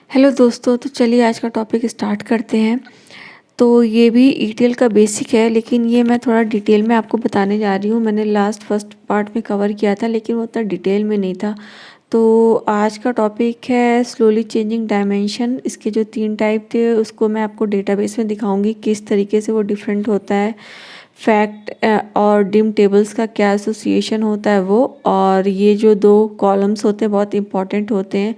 Hello दोस्तों, तो चलिए आज का टॉपिक स्टार्ट करते हैं। तो ये भी ईटीएल का बेसिक है, लेकिन ये मैं थोड़ा डिटेल में आपको बताने जा रही हूँ। मैंने लास्ट फर्स्ट पार्ट में कवर किया था, लेकिन वो उतना डिटेल में नहीं था। तो आज का टॉपिक है स्लोली चेंजिंग डायमेंशन। इसके जो 3 टाइप थे उसको मैं आपको डेटाबेस में दिखाऊंगी किस तरीके से वो डिफरेंट होता है। फैक्ट और डिम टेबल्स का क्या एसोसिएशन होता है वो, और ये जो 2 कॉलम्स होते हैं बहुत इंपॉर्टेंट होते हैं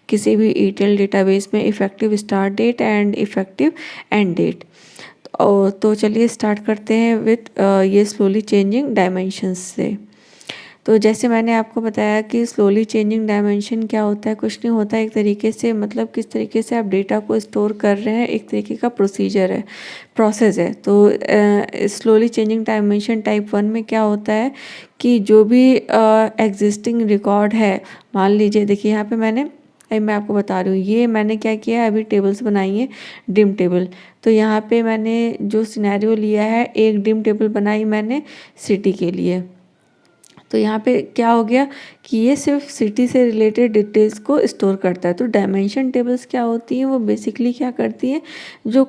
किसी भी ईटीएल डेटाबेस में, effective start date and effective end date. तो चलिए स्टार्ट करते हैं विथ ये स्लोली चेंजिंग डायमेंशंस से। तो जैसे मैंने आपको बताया कि स्लोली चेंजिंग डायमेंशन क्या होता है, कुछ नहीं होता है, एक तरीके से मतलब किस तरीके से आप डेटा को स्टोर कर रहे हैं, एक तरीके का प्रोसीजर है, प्रोसेस है। तो स्लोली चेंजिंग डायमेंशन टाइप 1 में क्या होता है कि जो भी एग्जिस्टिंग रिकॉर्ड है, मान लीजिए देखिए यहाँ पे मैं आपको बता रही हूँ, ये मैंने क्या किया है, अभी टेबल्स बनाई है डिम टेबल। तो यहाँ पे मैंने जो सिनेरियो लिया है, एक डिम टेबल बनाई मैंने सिटी के लिए। तो यहाँ पे क्या हो गया कि ये सिर्फ सिटी से रिलेटेड डिटेल्स को स्टोर करता है। तो डायमेंशन टेबल्स क्या होती हैं, वो बेसिकली क्या करती हैं, जो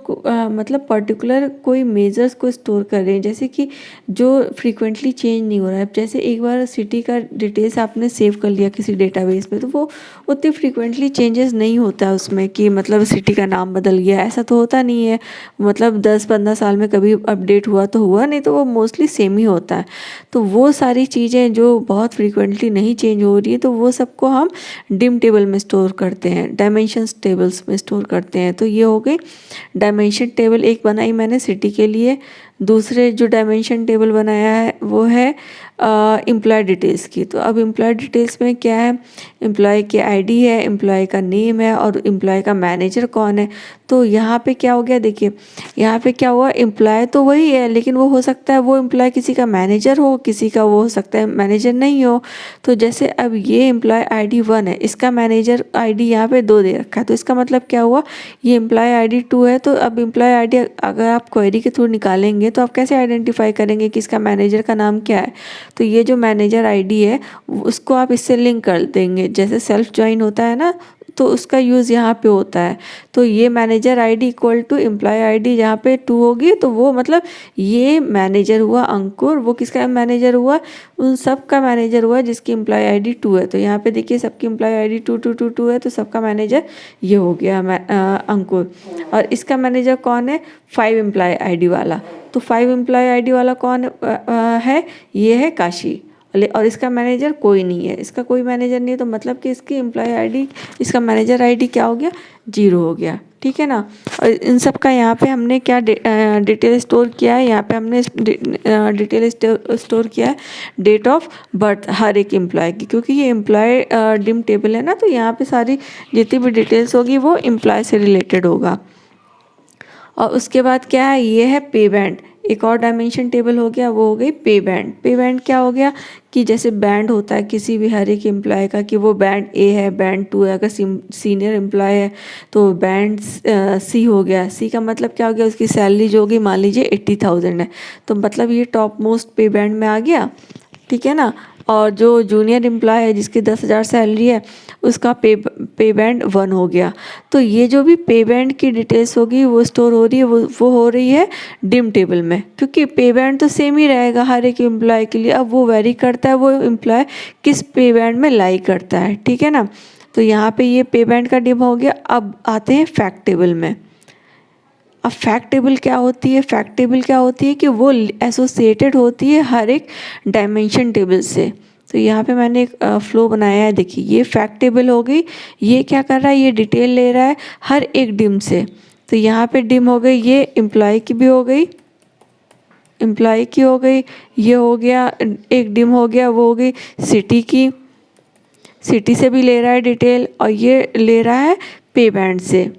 मतलब पर्टिकुलर कोई मेजर्स को स्टोर कर रहे हैं, जैसे कि जो फ्रीक्वेंटली चेंज नहीं हो रहा है। जैसे एक बार सिटी का डिटेल्स आपने सेव कर लिया किसी डेटाबेस में, तो वो उतनी फ्रीक्वेंटली चेंजेस नहीं होता है उसमें कि मतलब सिटी का नाम बदल गया, ऐसा तो होता नहीं है। मतलब 10-15 साल में कभी अपडेट हुआ तो हुआ, नहीं तो वो मोस्टली सेम ही होता है। तो वो सारी चीज़ें जो बहुत फ्रीक्वेंटली नहीं चेंज हो रही है, तो वो सबको हम डिम टेबल में स्टोर करते हैं, डायमेंशंस टेबल्स में स्टोर करते हैं। तो ये हो गई डायमेंशन टेबल, एक बनाई मैंने सिटी के लिए। दूसरे जो डायमेंशन टेबल बनाया है वो है एम्प्लॉय डिटेल्स की। तो अब एम्प्लॉय डिटेल्स में क्या है, एम्प्लॉय की आईडी है, एम्प्लॉय का नेम है, और एम्प्लॉय का मैनेजर कौन है। तो यहाँ पे क्या हो गया, देखिए यहाँ पे क्या हुआ, एम्प्लॉय तो वही है, लेकिन वो हो सकता है वो एम्प्लॉय किसी का मैनेजर हो, किसी का वो हो सकता है मैनेजर नहीं हो। तो जैसे अब ये एम्प्लॉय आईडी 1 है, इसका मैनेजर आईडी यहाँ पे 2 दे रखा है, तो इसका मतलब क्या हुआ, ये एम्प्लॉय आईडी 2 है। तो अब एम्प्लॉय आईडी अगर आप क्वेरी के थ्रू निकालेंगे तो आप कैसे आइडेंटिफाई करेंगे कि इसका मैनेजर का नाम क्या है। तो ये जो मैनेजर आईडी है उसको आप इससे लिंक कर देंगे, जैसे सेल्फ ज्वाइन होता है ना, तो उसका यूज़ यहाँ पे होता है। तो ये manager ID equal to employee ID, जहाँ पे 2 होगी, तो वो मतलब ये मैनेजर हुआ अंकुर, वो किसका मैनेजर हुआ, उन सब का मैनेजर हुआ जिसकी एम्प्लॉय आईडी 2 है। तो यहाँ पे देखिए सबकी एम्प्लॉय आईडी 2 है, तो सबका मैनेजर ये हो गया अंकुर। और इसका मैनेजर कौन है, 5 एम्प्लॉय आईडी वाला। तो 5 एम्प्लॉय आईडी वाला कौन है, ये है काशी। और इसका मैनेजर कोई नहीं है, इसका कोई मैनेजर नहीं है, तो मतलब कि इसकी एम्प्लॉय आईडी, इसका मैनेजर आईडी क्या हो गया, 0 हो गया। ठीक है ना। और इन सब का यहाँ पे हमने क्या डिटेल स्टोर किया है, यहाँ पे हमने डिटेल स्टोर किया है डेट ऑफ बर्थ हर एक एम्प्लॉय की, क्योंकि ये एम्प्लॉय डिम टेबल है ना, तो यहाँ पे सारी जितनी भी डिटेल्स होगी वो एम्प्लॉय से रिलेटेड होगा। और उसके बाद क्या है, ये है पे बैंड, एक और डायमेंशन टेबल हो गया, वो हो गई पे बैंड। पे बैंड क्या हो गया कि जैसे बैंड होता है किसी भी हर एक एम्प्लॉय का, कि वो बैंड ए है, बैंड 2 है, अगर सीनियर एम्प्लॉय है तो बैंड सी हो गया। सी का मतलब क्या हो गया, उसकी सैलरी जो होगी मान लीजिए 80,000 है, तो मतलब ये टॉप मोस्ट पे बैंड में आ गया। ठीक है ना। और जो जूनियर एम्प्लॉय है जिसकी 10,000 सैलरी है, उसका पे बैंड 1 हो गया। तो ये जो भी पे बैंड की डिटेल्स होगी वो स्टोर हो रही है, वो हो रही है डिम टेबल में, क्योंकि पे बैंड तो सेम ही रहेगा हर एक एम्प्लॉय के लिए। अब वो वेरी करता है वो एम्प्लॉय किस पे बैंड में लाई करता है। ठीक है ना। तो यहाँ पे ये पे बैंड का डिम हो गया। अब आते हैं फैक्ट टेबल में। अब फैक्ट टेबल क्या होती है, फैक्ट टेबल क्या होती है कि वो एसोसिएटेड होती है हर एक डायमेंशन टेबल से। तो यहाँ पे मैंने एक फ्लो बनाया है, देखिए ये फैक्ट टेबल हो गई। ये क्या कर रहा है, ये डिटेल ले रहा है हर एक डिम से। तो यहाँ पे डिम हो गई, ये एम्प्लॉय की भी हो गई, एम्प्लॉय की हो गई, ये हो गया एक डिम हो गया, वो हो गई सिटी की, सिटी से भी ले रहा है डिटेल, और ये ले रहा है पे बैंड से।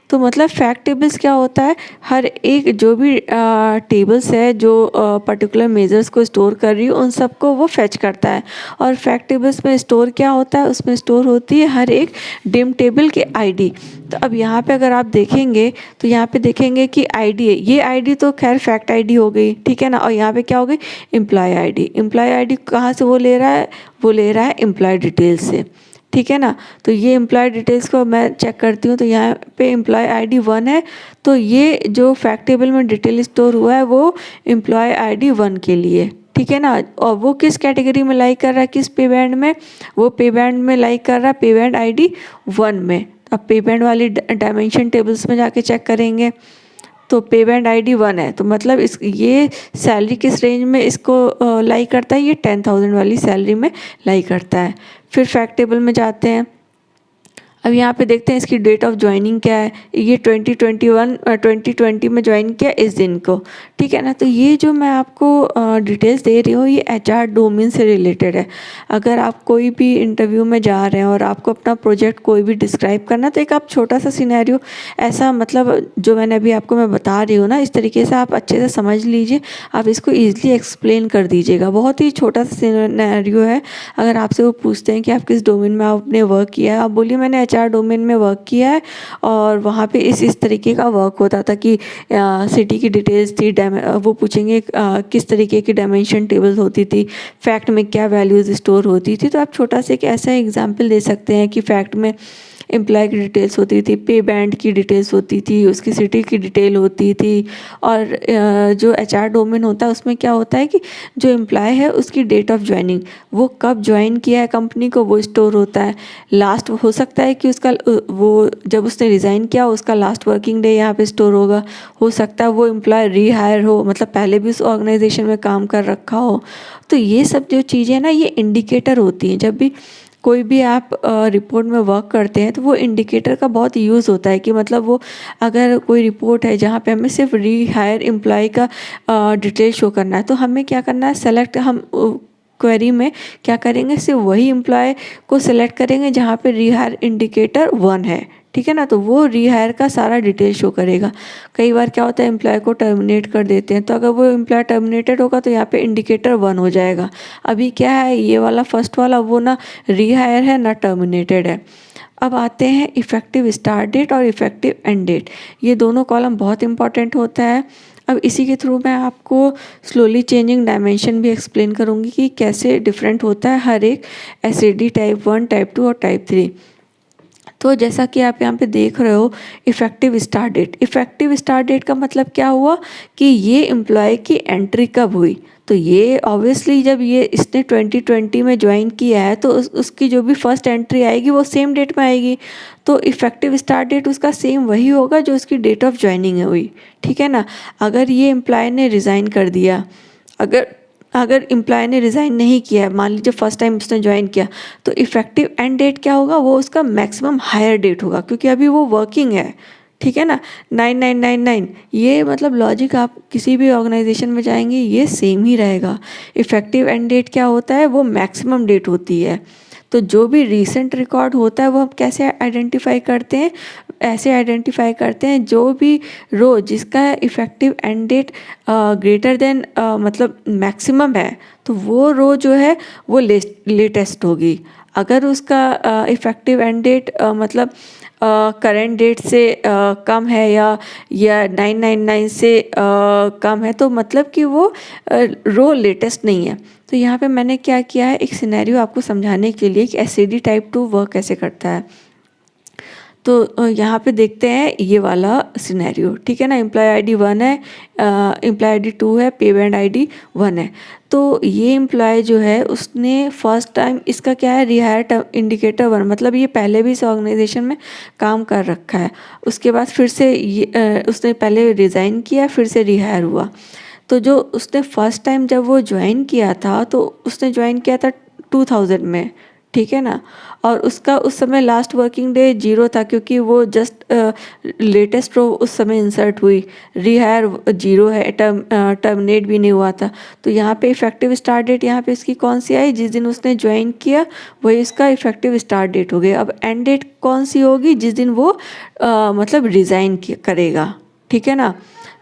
तो मतलब फैक्ट टेबल्स क्या होता है, हर एक जो भी टेबल्स है जो पर्टिकुलर मेजर्स को स्टोर कर रही है उन सबको वो फेच करता है। और फैक्ट टेबल्स में स्टोर क्या होता है, उसमें स्टोर होती है हर एक डिम टेबल की आईडी। तो अब यहाँ पे अगर आप देखेंगे तो यहाँ पे देखेंगे कि आईडी है, ये आईडी तो खैर फैक्ट आईडी हो गई, ठीक है ना। और यहाँ पे क्या हो गई, एम्प्लॉय आईडी। एम्प्लॉय आईडी कहाँ से वो ले रहा है, वो ले रहा है एम्प्लॉय डिटेल से। ठीक है ना। तो ये एम्प्लॉय डिटेल्स को मैं चेक करती हूँ, तो यहाँ पे एम्प्लॉय आईडी 1 है, तो ये जो फैक्ट टेबल में डिटेल स्टोर हुआ है वो एम्प्लॉय आईडी 1 के लिए, ठीक है ना। और वो किस कैटेगरी में लाइक कर रहा है, किस पे बैंड में, वो पे बैंड में लाइक कर रहा है, पे बैंड आईडी 1 में। अब पे बैंड वाली डायमेंशन टेबल्स में जाके चेक करेंगे, तो पे बैंड आईडी 1 है, तो मतलब इस ये सैलरी किस रेंज में इसको लाइक करता है, ये 10,000 वाली सैलरी में लाइक करता है। फिर फैक्ट टेबल में जाते हैं। अब यहाँ पे देखते हैं इसकी डेट ऑफ ज्वाइनिंग क्या है, ये 2020 में ज्वाइन किया इस दिन को, ठीक है ना। तो ये जो मैं आपको डिटेल्स दे रही हूँ ये एचआर डोमेन से रिलेटेड है। अगर आप कोई भी इंटरव्यू में जा रहे हैं और आपको अपना प्रोजेक्ट कोई भी डिस्क्राइब करना, तो एक आप छोटा सा सिनेरियो ऐसा, मतलब जो मैंने अभी आपको मैं बता रही हूँ ना, इस तरीके से आप अच्छे से समझ लीजिए, आप इसको ईजिली एक्सप्लेन कर दीजिएगा। बहुत ही छोटा सा सिनेरियो है। अगर आपसे वो पूछते हैं कि आप किस डोमेन में आपने वर्क किया है, आप बोलिए मैंने एचआर डोमेन में वर्क किया है और वहाँ पे इस तरीके का वर्क होता था कि सिटी की डिटेल्स थी, वो पूछेंगे किस तरीके की डायमेंशन टेबल्स होती थी, फैक्ट में क्या वैल्यूज़ स्टोर होती थी। तो आप छोटा सा एक ऐसा एग्जांपल दे सकते हैं कि फैक्ट में एम्प्लॉय की डिटेल्स होती थी, पे बैंड की डिटेल्स होती थी, उसकी सिटी की डिटेल होती थी, और जो एचआर डोमेन होता है उसमें क्या होता है कि जो एम्प्लॉय है उसकी डेट ऑफ ज्वाइनिंग, वो कब ज्वाइन किया है कंपनी को, वो स्टोर होता है। लास्ट हो सकता है कि उसका वो जब उसने रिज़ाइन किया उसका लास्ट वर्किंग डे यहाँ पे स्टोर होगा। हो सकता है वो एम्प्लॉय रीहायर हो, मतलब पहले भी उस ऑर्गेनाइजेशन में काम कर रखा हो। तो ये सब जो चीज़ें ना ये इंडिकेटर होती हैं। जब भी कोई भी आप रिपोर्ट में वर्क करते हैं तो वो इंडिकेटर का बहुत यूज़ होता है कि मतलब वो अगर कोई रिपोर्ट है जहाँ पे हमें सिर्फ रीहायर एम्प्लॉय का डिटेल शो करना है, तो हमें क्या करना है, सेलेक्ट हम क्वेरी में क्या करेंगे, सिर्फ वही एम्प्लॉय को सिलेक्ट करेंगे जहाँ पे रीहायर इंडिकेटर 1 है, ठीक है ना। तो वो रीहायर का सारा डिटेल शो करेगा। कई बार क्या होता है एम्प्लॉय को टर्मिनेट कर देते हैं, तो अगर वो एम्प्लॉय टर्मिनेटेड होगा तो यहाँ पे इंडिकेटर 1 हो जाएगा। अभी क्या है, ये वाला फर्स्ट वाला वो ना रीहायर है ना टर्मिनेटेड है। अब आते हैं इफ़ेक्टिव स्टार्ट डेट और इफ़ेक्टिव एंड डेट। ये दोनों कॉलम बहुत इंपॉर्टेंट होता है। अब इसी के थ्रू मैं आपको स्लोली चेंजिंग डायमेंशन भी एक्सप्लेन करूँगी कि कैसे डिफरेंट होता है हर एक एसएडी टाइप 1, टाइप 2 और टाइप 3। तो जैसा कि आप यहाँ पे देख रहे हो effective start date, effective start date का मतलब क्या हुआ कि ये एम्प्लॉय की एंट्री कब हुई। तो ये ऑब्वियसली जब ये इसने 2020 में ज्वाइन किया है तो उसकी जो भी फर्स्ट एंट्री आएगी वो सेम डेट में आएगी। तो इफ़ेक्टिव स्टार्ट डेट उसका सेम वही होगा जो उसकी डेट ऑफ ज्वाइनिंग हुई, ठीक है ना। अगर ये एम्प्लॉय ने रिज़ाइन कर दिया, अगर एम्प्लॉय ने रिज़ाइन नहीं किया है, मान लीजिए फर्स्ट टाइम उसने ज्वाइन किया, तो इफ़ेक्टिव एंड डेट क्या होगा, वो उसका मैक्सिमम हायर डेट होगा क्योंकि अभी वो वर्किंग है, ठीक है ना। 9999 ये मतलब लॉजिक आप किसी भी ऑर्गेनाइजेशन में जाएंगे ये सेम ही रहेगा। इफ़ेक्टिव एंड डेट क्या होता है, वो मैक्सिमम डेट होती है। तो जो भी रीसेंट रिकॉर्ड होता है वो हम कैसे आइडेंटिफाई करते हैं, ऐसे आइडेंटिफाई करते हैं जो भी रो जिसका effective end date greater than मतलब मैक्सिमम है, तो वो रो जो है वो लेटेस्ट होगी। अगर उसका इफ़ेक्टिव एंड डेट मतलब करेंट डेट से कम है या 999 से कम है, तो मतलब कि वो रो लेटेस्ट नहीं है। तो यहाँ पे मैंने क्या किया है, एक सिनेरियो आपको समझाने के लिए कि एसएडी टाइप 2 वर्क कैसे करता है। तो यहाँ पे देखते हैं ये वाला सिनेरियो, ठीक है ना। एम्प्लॉय आईडी 1 है, एम्प्लॉय आईडी 2 है, पे बैंड आईडी 1 है। तो ये एम्प्लॉय जो है उसने फर्स्ट टाइम, इसका क्या है, रिहायर इंडिकेटर 1, मतलब ये पहले भी इस ऑर्गेनाइजेशन में काम कर रखा है। उसके बाद फिर से ये उसने पहले रिज़ाइन किया, फिर से रिहायर हुआ। तो जो उसने फर्स्ट टाइम जब वो ज्वाइन किया था तो उसने ज्वाइन किया था 2000 में, ठीक है ना। और उसका उस समय लास्ट वर्किंग डे 0 था क्योंकि वो जस्ट लेटेस्ट रो उस समय इंसर्ट हुई, रिहायर 0 है, टर्मिनेट भी नहीं हुआ था। तो यहाँ पे इफ़ेक्टिव स्टार्ट डेट यहाँ पे इसकी कौन सी आई, जिस दिन उसने ज्वाइन किया वही इसका इफ़ेक्टिव स्टार्ट डेट हो गया। अब एंड डेट कौन सी होगी, जिस दिन वो मतलब रिज़ाइन करेगा, ठीक है ना।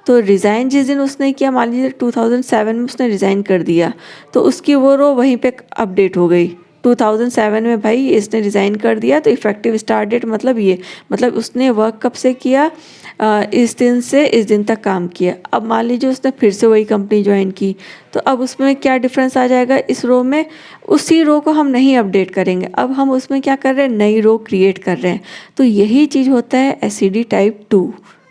तो रिज़ाइन जिस दिन उसने किया, मान लीजिए 2007 में उसने रिज़ाइन कर दिया, तो उसकी वो रो वहीं पे अपडेट हो गई, 2007 में भाई इसने रिज़ाइन कर दिया, तो इफ़ेक्टिव स्टार्ट डेट मतलब ये, मतलब उसने वर्क कब से किया, इस दिन से इस दिन तक काम किया। अब मान लीजिए उसने फिर से वही कंपनी ज्वाइन की, तो अब उसमें क्या डिफरेंस आ जाएगा इस रो में, उसी रो को हम नहीं अपडेट करेंगे, अब हम उसमें क्या कर रहे हैं, नई रो क्रिएट कर रहे हैं। तो यही चीज़ होता है एससीडी टाइप 2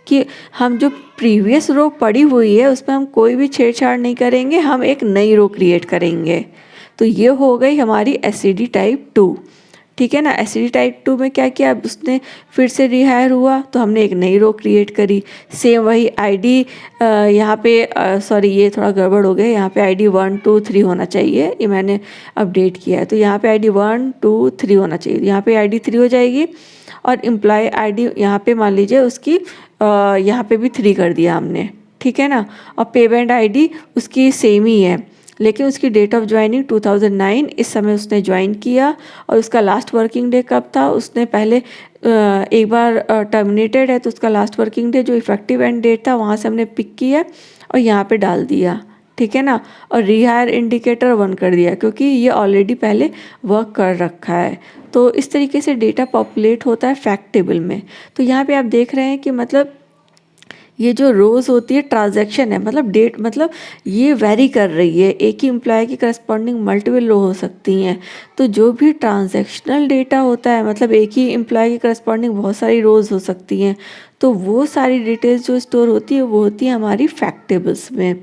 कि हम जो प्रीवियस रो पड़ी हुई है उसमें हम कोई भी छेड़छाड़ नहीं करेंगे, हम एक नई रो क्रिएट करेंगे। तो ये हो गई हमारी एससीडी टाइप 2, ठीक है ना। एससीडी टाइप 2 में क्या किया, अब उसने फिर से रिहायर हुआ तो हमने एक नई रो क्रिएट करी, सेम वही आईडी, यहाँ पे सॉरी ये थोड़ा गड़बड़ हो गया, यहाँ पे आईडी 1 2 3 होना चाहिए, ये मैंने अपडेट किया है, तो यहाँ पे आईडी 1 2 3 होना चाहिए, यहाँ पे आईडी 3 हो जाएगी। और एम्प्लॉय आईडी यहाँ पे मान लीजिए उसकी यहाँ पे भी 3 कर दिया हमने, ठीक है ना। और पेमेंट आईडी उसकी सेम ही है, लेकिन उसकी डेट ऑफ ज्वाइनिंग 2009, इस समय उसने ज्वाइन किया। और उसका लास्ट वर्किंग डे कब था, उसने पहले एक बार टर्मिनेटेड है तो उसका लास्ट वर्किंग डे जो इफेक्टिव एंड डेट था वहाँ से हमने पिक किया और यहाँ पे डाल दिया, ठीक है ना। और रीहायर इंडिकेटर 1 कर दिया क्योंकि ये ऑलरेडी पहले वर्क कर रखा है। तो इस तरीके से डेटा पॉपुलेट होता है फैक्ट टेबल में। तो यहाँ पे आप देख रहे हैं कि मतलब ये जो रोज़ होती है ट्रांजैक्शन है, मतलब डेट, मतलब ये वेरी कर रही है, एक ही एम्प्लॉय की करस्पॉन्डिंग मल्टीपल रो हो सकती हैं। तो जो भी ट्रांजैक्शनल डेटा होता है, मतलब एक ही एम्प्लॉय की करस्पॉन्डिंग बहुत सारी रोज़ हो सकती हैं, तो वो सारी डिटेल्स जो स्टोर होती है वो होती है हमारी फैक्ट टेबल्स में।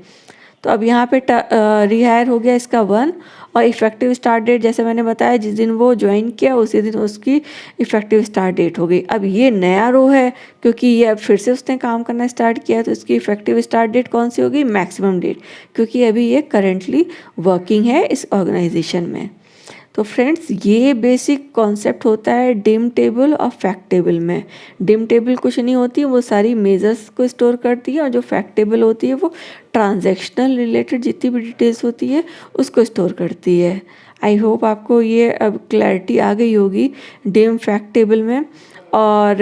तो अब यहाँ पे रिहायर हो गया इसका 1, और इफ़ेक्टिव स्टार्ट डेट जैसे मैंने बताया जिस दिन वो ज्वाइन किया उसी दिन उसकी इफ़ेक्टिव स्टार्ट डेट हो गई। अब ये नया रो है क्योंकि ये अब फिर से उसने काम करना स्टार्ट किया, तो इसकी इफ़ेक्टिव स्टार्ट डेट कौन सी होगी, मैक्सिमम डेट, क्योंकि अभी ये करेंटली वर्किंग है इस ऑर्गेनाइजेशन में। तो फ्रेंड्स ये बेसिक कॉन्सेप्ट होता है डिम टेबल और फैक्ट टेबल में। डिम टेबल कुछ नहीं होती, वो सारी मेजर्स को स्टोर करती है, और जो फैक्ट टेबल होती है वो ट्रांजैक्शनल रिलेटेड जितनी भी डिटेल्स होती है उसको स्टोर करती है। आई होप आपको ये अब क्लैरिटी आ गई होगी डिम फैक्ट टेबल में। और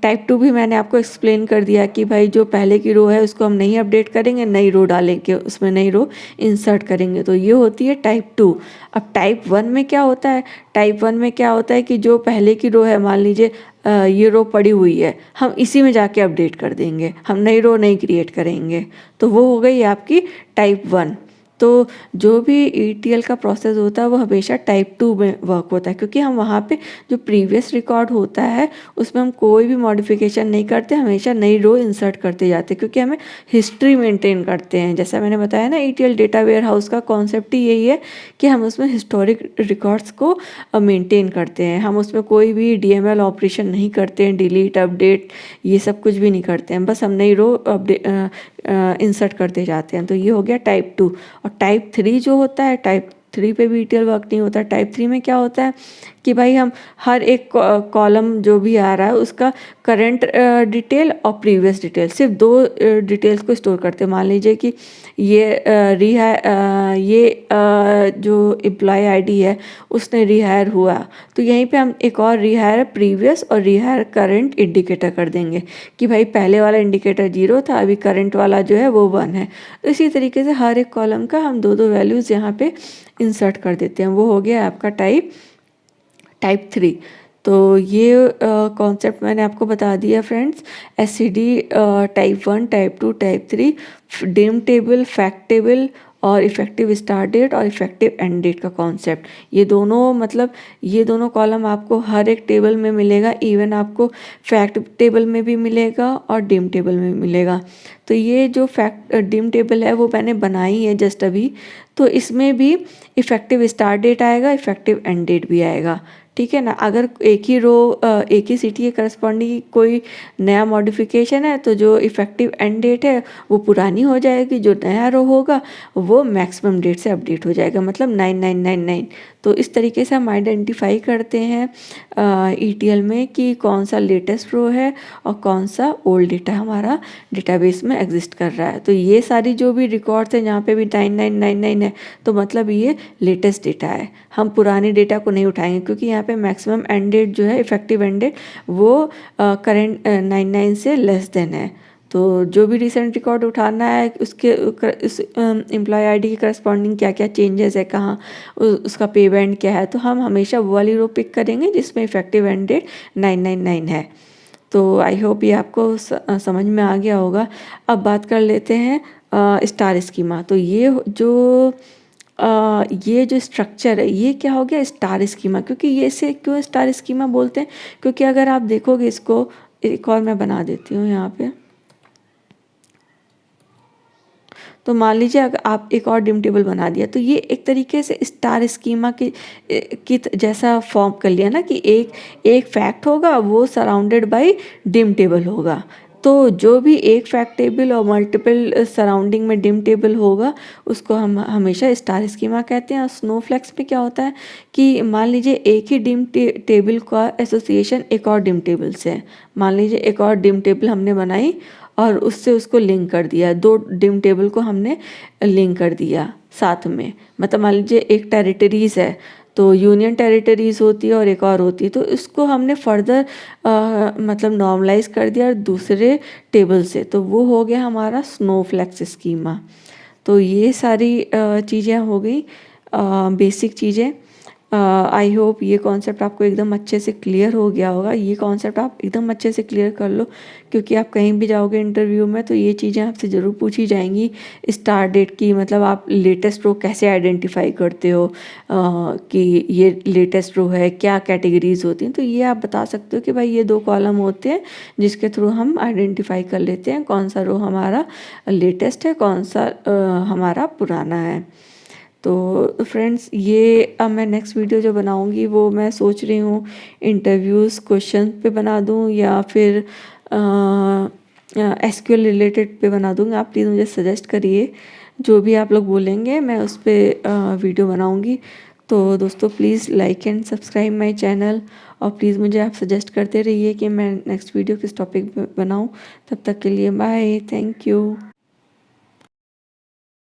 टाइप 2 भी मैंने आपको एक्सप्लेन कर दिया कि भाई जो पहले की रो है उसको हम नहीं अपडेट करेंगे, नई रो डालेंगे, उसमें नई रो इंसर्ट करेंगे, तो ये होती है टाइप 2। अब टाइप 1 में क्या होता है, टाइप 1 में क्या होता है कि जो पहले की रो है, मान लीजिए ये रो पड़ी हुई है, हम इसी में जाके अपडेट कर देंगे, हम नई रो नहीं क्रिएट करेंगे, तो वो हो गई आपकी टाइप 1। तो जो भी ईटीएल का प्रोसेस होता है वो हमेशा टाइप 2 में वर्क होता है, क्योंकि हम वहाँ पे जो प्रीवियस रिकॉर्ड होता है उसमें हम कोई भी मॉडिफिकेशन नहीं करते, हमेशा नई रो इंसर्ट करते जाते हैं, क्योंकि हमें हिस्ट्री मेंटेन करते हैं। जैसा मैंने बताया ना, ईटीएल डेटा वेयर हाउस का कॉन्सेप्ट ही यही है कि हम उसमें हिस्टोरिक रिकॉर्ड्स को मेंटेन करते हैं, हम उसमें कोई भी डीएमएल ऑपरेशन नहीं करते हैं, डिलीट अपडेट ये सब कुछ भी नहीं करते हैं, बस हम नई रो इंसर्ट करते जाते हैं। तो ये हो गया टाइप 2। और टाइप 3 जो होता है, टाइप 3 पे भी ईटीएल वर्क नहीं होता। टाइप 3 में क्या होता है कि भाई हम हर एक कॉलम जो भी आ रहा है उसका करंट डिटेल और प्रीवियस डिटेल, सिर्फ 2 डिटेल्स को स्टोर करते हैं। मान लीजिए कि ये जो एम्प्लॉय आईडी है उसने रिहायर हुआ, तो यहीं पे हम एक और रिहायर प्रीवियस और रिहायर करंट इंडिकेटर कर देंगे कि भाई पहले वाला इंडिकेटर 0 था, अभी करंट वाला जो है वो 1 है। तो इसी तरीके से हर एक कॉलम का हम 2 वैल्यूज़ यहाँ पे इंसर्ट कर देते हैं। वो हो गया आपका टाइप 3। तो ये कॉन्सेप्ट मैंने आपको बता दिया friends, SCD type 1, type 2, type 3, dim table, fact table और इफ़ेक्टिव स्टार्ट डेट और इफ़ेक्टिव एंड डेट का कॉन्सेप्ट। ये दोनों मतलब ये दोनों कॉलम आपको हर एक टेबल में मिलेगा, इवन आपको फैक्ट टेबल में भी मिलेगा और डिम टेबल में भी मिलेगा। तो ये जो फैक्ट डिम टेबल है वो मैंने बनाई है जस्ट अभी, तो इसमें भी इफ़ेक्टिव स्टार्ट डेट आएगा, इफ़ेक्टिव एंड डेट भी आएगा, ठीक है ना। अगर एक ही रो एक ही सिटी के करस्पॉन्डिंग कोई नया मॉडिफिकेशन है तो जो इफ़ेक्टिव एंड डेट है वो पुरानी हो जाएगी, जो नया रो होगा वो मैक्सिमम डेट से अपडेट हो जाएगा, मतलब 9999। तो इस तरीके से हम आइडेंटिफाई करते हैं ईटीएल में कि कौन सा लेटेस्ट रो है और कौन सा ओल्ड डेटा हमारा डेटाबेस में एग्जिस्ट कर रहा है। तो ये सारी जो भी रिकॉर्ड्स हैं जहाँ पे भी 9999 है तो मतलब ये लेटेस्ट डेटा है, हम पुराने डेटा को नहीं उठाएंगे, क्योंकि यहाँ पे मैक्सिमम एंड डेट जो है इफेक्टिव एंड डेट वो करेंट 99 से लेस देन है। तो जो भी रिसेंट रिकॉर्ड उठाना है उसके उस एम्प्लॉय आईडी के करस्पॉन्डिंग क्या क्या चेंजेस है, कहाँ उसका पे बैंड क्या है, तो हम हमेशा वो वाली रो पिक करेंगे जिसमें इफेक्टिव एंड डेट 999 है। तो आई होप ये आपको समझ में आ गया होगा। अब बात कर लेते हैं स्टार स्कीमा। तो ये जो स्ट्रक्चर है ये क्या हो गया, स्टार स्कीमा। क्योंकि ये से क्यों स्टार स्कीमा बोलते हैं, क्योंकि अगर आप देखोगे इसको, एक और मैं बना देती हूँ यहाँ पे। तो मान लीजिए अगर आप एक और डिम टेबल बना दिया, तो ये एक तरीके से स्टार स्कीमा की जैसा फॉर्म कर लिया ना, कि एक फैक्ट होगा वो सराउंडेड बाय डिम टेबल होगा। तो जो भी एक फैक्ट टेबल और मल्टीपल सराउंडिंग में डिम टेबल होगा उसको हम हमेशा स्टार स्कीमा कहते हैं। और स्नोफ्लेक्स में क्या होता है कि मान लीजिए एक ही डिम टेबल का एसोसिएशन एक और डिम टेबल से है। मान लीजिए एक और डिम टेबल हमने बनाई और उससे उसको लिंक कर दिया, दो डिम टेबल को हमने लिंक कर दिया साथ में। मतलब मान लीजिए एक टेरिटरीज़ है, तो यूनियन टेरिटरीज़ होती है और एक और होती है, तो इसको हमने फर्दर मतलब नॉर्मलाइज कर दिया और दूसरे टेबल से, तो वो हो गया हमारा स्नोफ्लेक्स स्कीमा। तो ये सारी चीज़ें हो गई, बेसिक चीज़ें। आई होप ये कॉन्सेप्ट आपको एकदम अच्छे से क्लियर हो गया होगा। ये कॉन्सेप्ट आप एकदम अच्छे से क्लियर कर लो, क्योंकि आप कहीं भी जाओगे इंटरव्यू में तो ये चीज़ें आपसे ज़रूर पूछी जाएंगी। स्टार्ट डेट की मतलब आप लेटेस्ट रो कैसे आइडेंटिफाई करते हो, कि ये लेटेस्ट रो है, क्या कैटेगरीज होती हैं, तो ये आप बता सकते हो कि भाई ये 2 कॉलम होते हैं जिसके थ्रू हम आइडेंटिफाई कर लेते हैं कौन सा रो हमारा लेटेस्ट है, कौन सा हमारा पुराना है। तो फ्रेंड्स ये अब मैं नेक्स्ट वीडियो जो बनाऊंगी वो मैं सोच रही हूँ इंटरव्यूज़ क्वेश्चन पे बना दूँ या फिर एसक्यूएल रिलेटेड पे बना दूँगी। आप प्लीज़ मुझे सजेस्ट करिए, जो भी आप लोग बोलेंगे मैं उस पर वीडियो बनाऊँगी। तो दोस्तों please like and subscribe my channel, और प्लीज़ मुझे आप सजेस्ट करते रहिए कि मैं नेक्स्ट वीडियो किस टॉपिक पे बनाऊँ। तब तक के लिए बाय, थैंक यू।